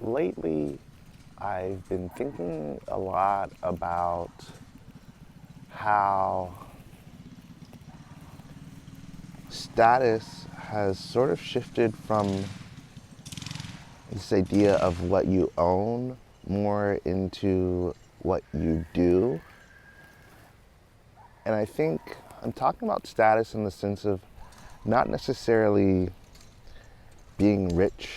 lately I've been thinking a lot about how status has sort of shifted from this idea of what you own more into what you do. And I think I'm talking about status in the sense of not necessarily being rich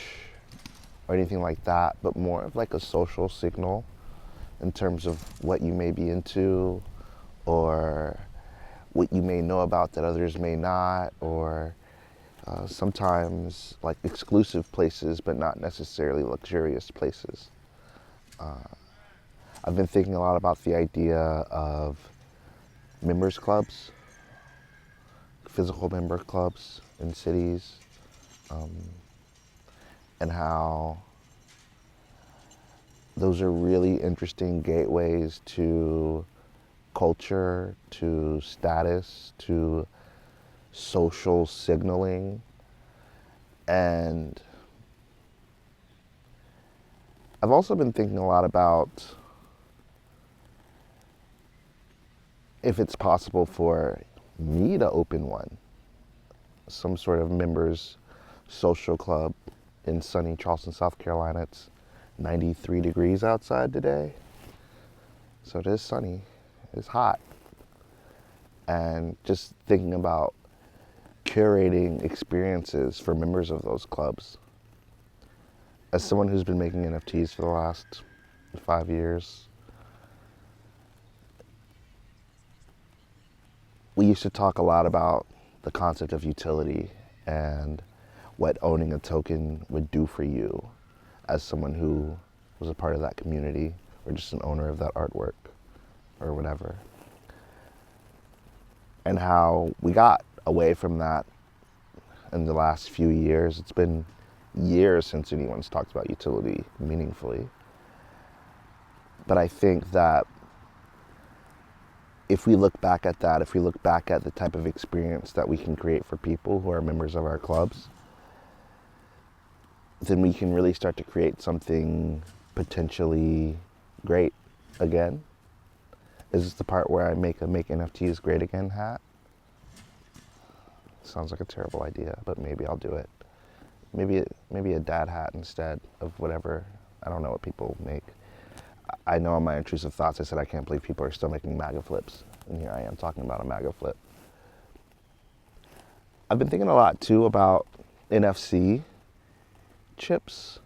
or anything like that, but more of like a social signal in terms of what you may be into or what you may know about that others may not, or sometimes like exclusive places, but not necessarily luxurious places. I've been thinking a lot about the idea of members clubs, physical member clubs in cities, and how those are really interesting gateways to culture, to status, to social signaling. And I've also been thinking a lot about if it's possible for me to open one, some sort of members social club in sunny Charleston, South Carolina. It's 93 degrees outside today. So it is sunny, it's hot. And just thinking about curating experiences for members of those clubs. As someone who's been making NFTs for the last 5 years, we used to talk a lot about the concept of utility and what owning a token would do for you as someone who was a part of that community or just an owner of that artwork or whatever. And how we got away from that in the last few years. It's been years since anyone's talked about utility meaningfully. But I think that if we look back at that, if we look back at the type of experience that we can create for people who are members of our clubs, then we can really start to create something potentially great again. Is this the part where I make NFTs great again hat? Sounds like a terrible idea, but maybe I'll do it. Maybe a dad hat instead of whatever. I don't know what people make. I know in my intrusive thoughts I said I can't believe people are still making MAGA flips. And here I am talking about a MAGA flip. I've been thinking a lot too about NFC chips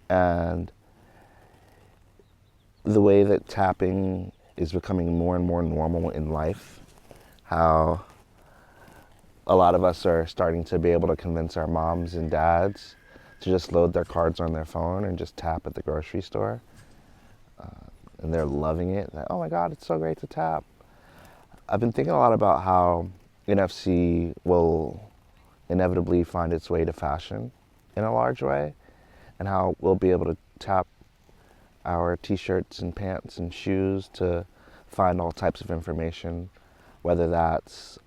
and the way that tapping is becoming more and more normal in life. How a lot of us are starting to be able to convince our moms and dads to just load their cards on their phone and just tap at the grocery store. And they're loving it. Like, oh my God, it's so great to tap. I've been thinking a lot about how NFC will inevitably find its way to fashion in a large way, and how we'll be able to tap our t-shirts and pants and shoes to find all types of information, whether that's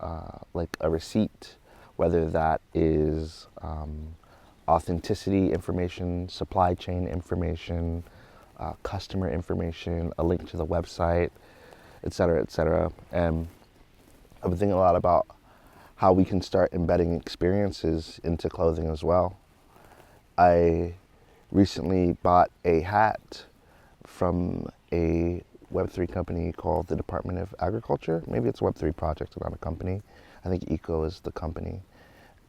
like a receipt, whether that is authenticity information, supply chain information, customer information, a link to the website, et cetera, et cetera. And I've been thinking a lot about how we can start embedding experiences into clothing as well. I recently bought a hat from a Web3 company called the Department of Agriculture. Maybe it's a Web3 project, not a company. I think Eco is the company.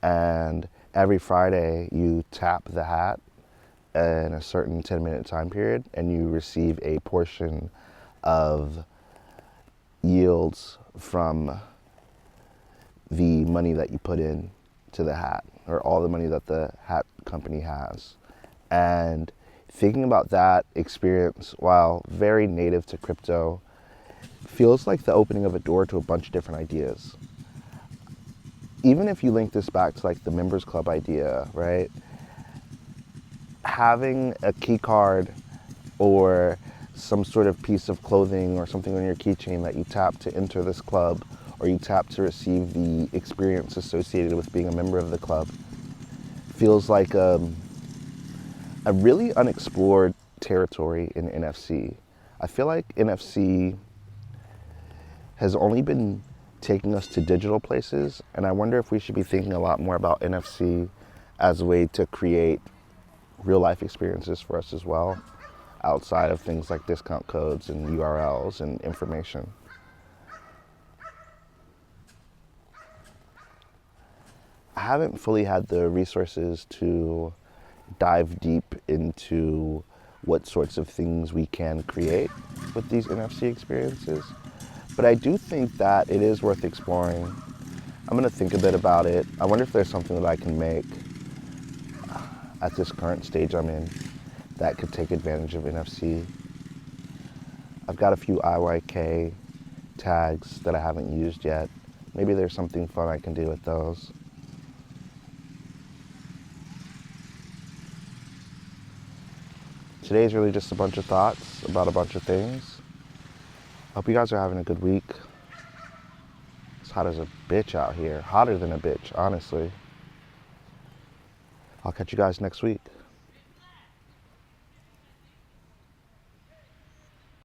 And every Friday you tap the hat in a certain 10-minute time period and you receive a portion of yields from the money that you put in to the hat, or all the money that the hat company has. And thinking about that experience, while very native to crypto, feels like the opening of a door to a bunch of different ideas. Even if you link this back to like the members club idea, right? Having a key card or some sort of piece of clothing or something on your keychain that you tap to enter this club, or you tap to receive the experience associated with being a member of the club, feels like a a really unexplored territory in NFC. I feel like NFC has only been taking us to digital places, and I wonder if we should be thinking a lot more about NFC as a way to create real life experiences for us as well, outside of things like discount codes and URLs and information. I haven't fully had the resources to dive deep into what sorts of things we can create with these NFC experiences, but I do think that it is worth exploring. I'm gonna think a bit about it. I wonder if there's something that I can make at this current stage I'm in that could take advantage of NFC. I've got a few IYK tags that I haven't used yet. Maybe there's something fun I can do with those. Today's really just a bunch of thoughts about a bunch of things. Hope you guys are having a good week. It's hot as a bitch out here. Hotter than a bitch, honestly. I'll catch you guys next week.